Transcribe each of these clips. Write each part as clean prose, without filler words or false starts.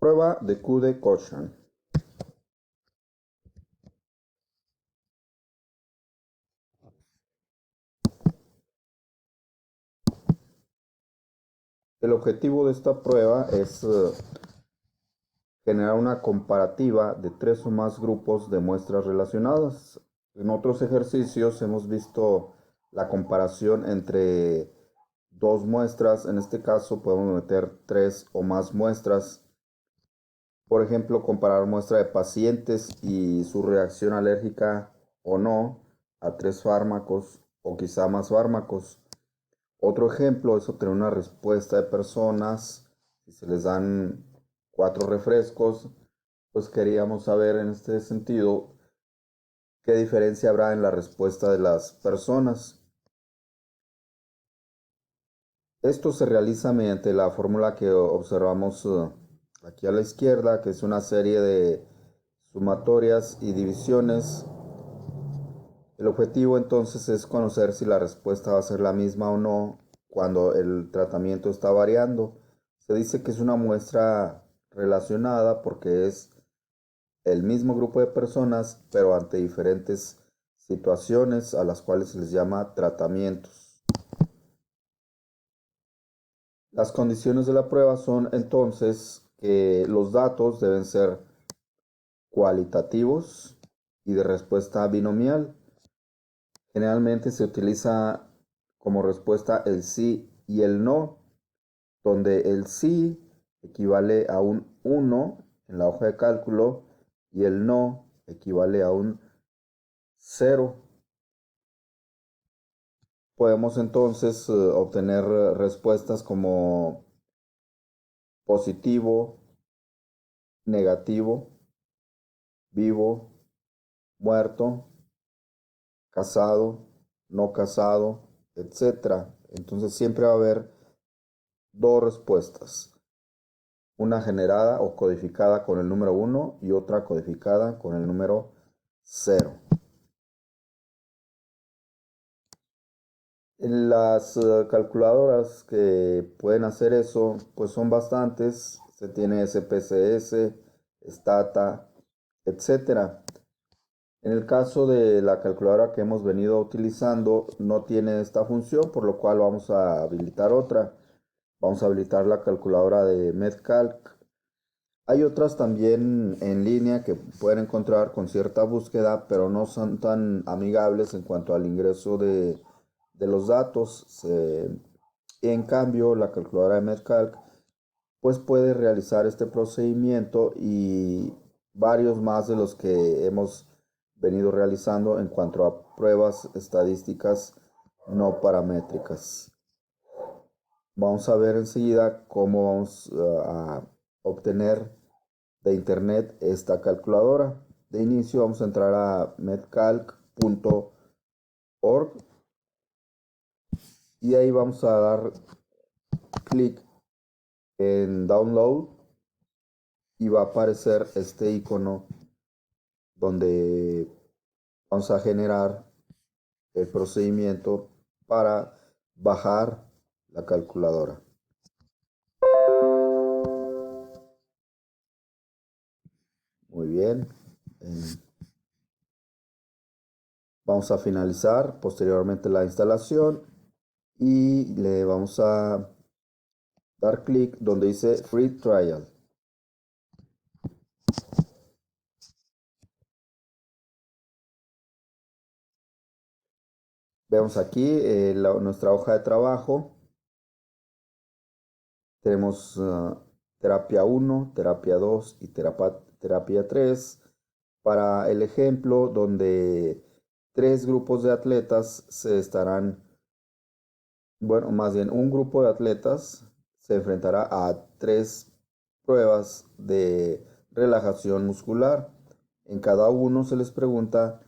Prueba de Kude-Cochran. El objetivo de esta prueba es generar una comparativa de 3 o más grupos de muestras relacionadas. En otros ejercicios hemos visto la comparación entre 2 muestras. En este caso podemos meter 3 o más muestras. Por ejemplo, comparar muestra de pacientes y su reacción alérgica o no a 3 fármacos o quizá más fármacos. Otro ejemplo es obtener una respuesta de personas. Si se les dan 4 refrescos, pues queríamos saber en este sentido qué diferencia habrá en la respuesta de las personas. Esto se realiza mediante la fórmula que observamos aquí a la izquierda, que es una serie de sumatorias y divisiones. El objetivo entonces es conocer si la respuesta va a ser la misma o no cuando el tratamiento está variando. Se dice que es una muestra relacionada porque es el mismo grupo de personas, pero ante diferentes situaciones a las cuales se les llama tratamientos. Las condiciones de la prueba son entonces que los datos deben ser cualitativos y de respuesta binomial. Generalmente se utiliza como respuesta el sí y el no, donde el sí equivale a un 1 en la hoja de cálculo y el no equivale a un 0. Podemos entonces obtener respuestas como positivo, negativo, vivo, muerto, casado, no casado, etc. Entonces siempre va a haber 2 respuestas. Una generada o codificada con el número 1 y otra codificada con el número 0. Las calculadoras que pueden hacer eso, pues son bastantes. Se tiene SPSS, Stata, etc. En el caso de la calculadora que hemos venido utilizando, no tiene esta función, por lo cual vamos a habilitar otra. Vamos a habilitar la calculadora de MedCalc. Hay otras también en línea que pueden encontrar con cierta búsqueda, pero no son tan amigables en cuanto al ingreso de los datos. En cambio, la calculadora de MedCalc pues puede realizar este procedimiento y varios más de los que hemos venido realizando en cuanto a pruebas estadísticas no paramétricas. Vamos a ver enseguida cómo vamos a obtener de internet esta calculadora. De inicio vamos a entrar a medcalc.org y ahí vamos a dar clic en download y va a aparecer este icono donde vamos a generar el procedimiento para bajar la calculadora. Muy bien. Vamos a finalizar posteriormente la instalación y le vamos a dar clic donde dice Free Trial. Vemos aquí nuestra hoja de trabajo. Tenemos terapia 1, terapia 2 y terapia 3. Para el ejemplo donde 3 grupos de atletas se estarán, bueno, más bien un grupo de atletas se enfrentará a 3 pruebas de relajación muscular. En cada uno se les pregunta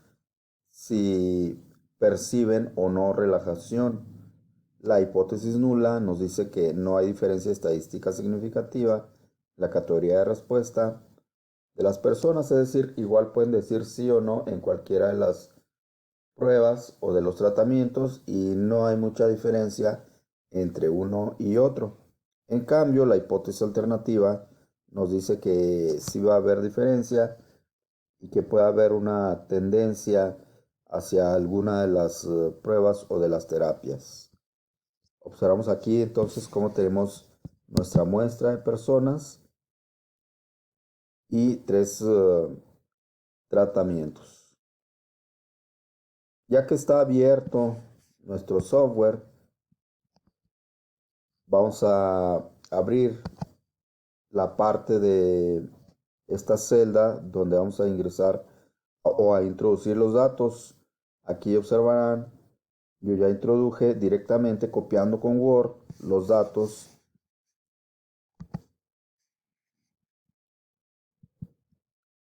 si perciben o no relajación. La hipótesis nula nos dice que no hay diferencia estadística significativa en la categoría de respuesta de las personas, es decir, igual pueden decir sí o no en cualquiera de las pruebas o de los tratamientos y no hay mucha diferencia entre uno y otro. En cambio, la hipótesis alternativa nos dice que sí va a haber diferencia y que puede haber una tendencia hacia alguna de las pruebas o de las terapias. Observamos aquí entonces cómo tenemos nuestra muestra de personas y tres tratamientos. Ya que está abierto nuestro software, vamos a abrir la parte de esta celda donde vamos a ingresar o a introducir los datos. Aquí observarán, yo ya introduje directamente copiando con Word los datos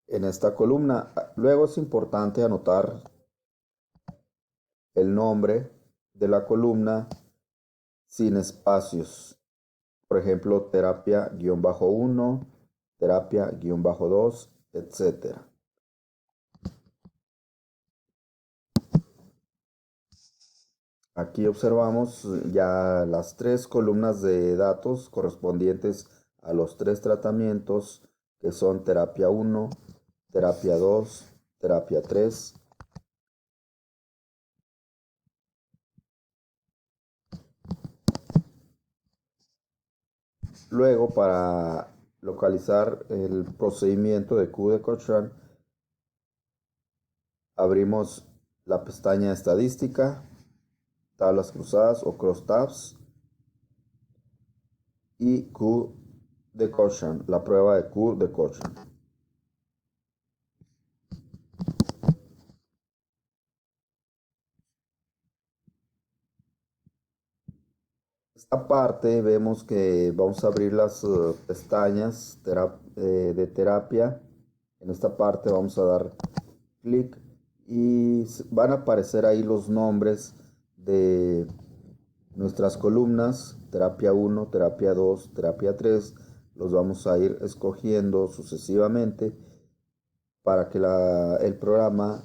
en esta columna. Luego es importante anotar el nombre de la columna sin espacios. Por ejemplo, terapia-1, terapia-2, etc. Aquí observamos ya las tres columnas de datos correspondientes a los tres tratamientos que son terapia 1, terapia 2, terapia 3. Luego, para localizar el procedimiento de Q de Cochrane, abrimos la pestaña estadística, tablas cruzadas o crosstabs y Q de Cochrane, la prueba de Q de Cochrane. Esta parte vemos que vamos a abrir las pestañas de terapia. En esta parte vamos a dar clic y van a aparecer ahí los nombres de nuestras columnas, terapia 1, terapia 2, terapia 3. Los vamos a ir escogiendo sucesivamente para que el programa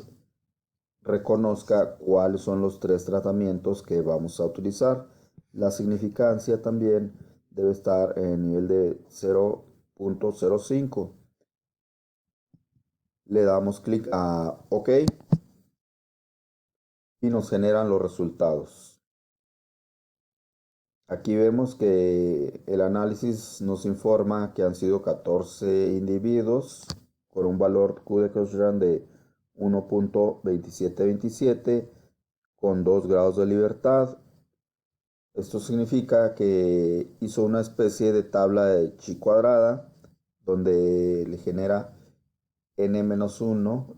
reconozca cuáles son los tres tratamientos que vamos a utilizar. La significancia también debe estar en nivel de 0.05. Le damos clic a OK y nos generan los resultados. Aquí vemos que el análisis nos informa que han sido 14 individuos con un valor Q de Cochrane de 1.2727 con 2 grados de libertad. Esto significa que hizo una especie de tabla de chi cuadrada donde le genera n-1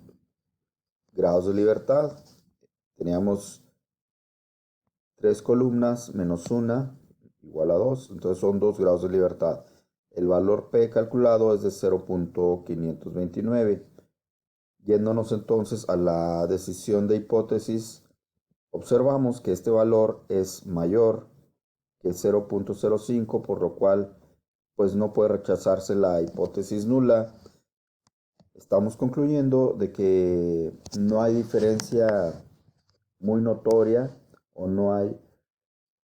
grados de libertad. Teníamos 3 columnas menos 1 igual a 2, entonces son 2 grados de libertad. El valor P calculado es de 0.529. Yéndonos entonces a la decisión de hipótesis, observamos que este valor es mayor que 0.05, por lo cual pues no puede rechazarse la hipótesis nula. Estamos concluyendo de que no hay diferencia muy notoria o no hay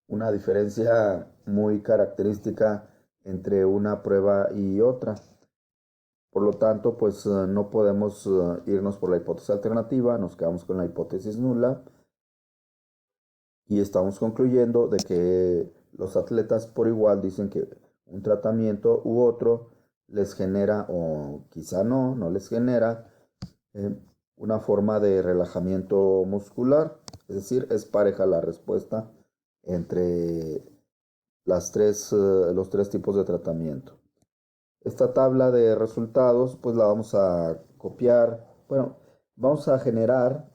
una diferencia muy característica entre una prueba y otra. Por lo tanto, pues no podemos irnos por la hipótesis alternativa, nos quedamos con la hipótesis nula y estamos concluyendo de que los atletas por igual dicen que un tratamiento u otro les genera, o quizá no les genera una forma de relajamiento muscular, es decir, es pareja la respuesta entre los tres tipos de tratamiento. Esta tabla de resultados pues la vamos a copiar, bueno, vamos a generar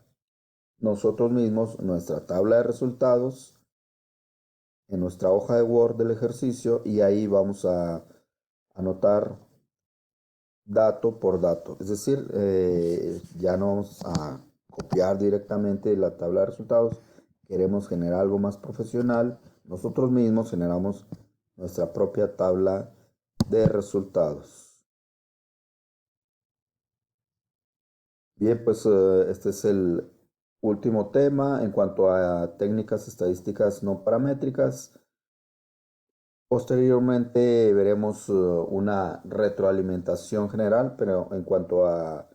nosotros mismos nuestra tabla de resultados en nuestra hoja de Word del ejercicio y ahí vamos a anotar dato por dato. Es decir, ya no vamos a copiar directamente la tabla de resultados. Queremos generar algo más profesional. Nosotros mismos generamos nuestra propia tabla de resultados. Bien, pues este es el último tema en cuanto a técnicas estadísticas no paramétricas. Posteriormente veremos una retroalimentación general, pero en cuanto a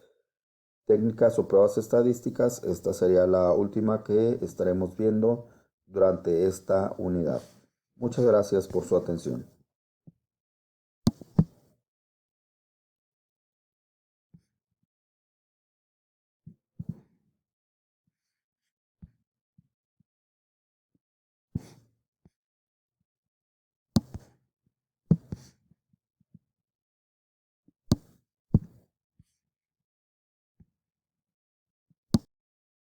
técnicas o pruebas estadísticas, esta sería la última que estaremos viendo durante esta unidad. Muchas gracias por su atención.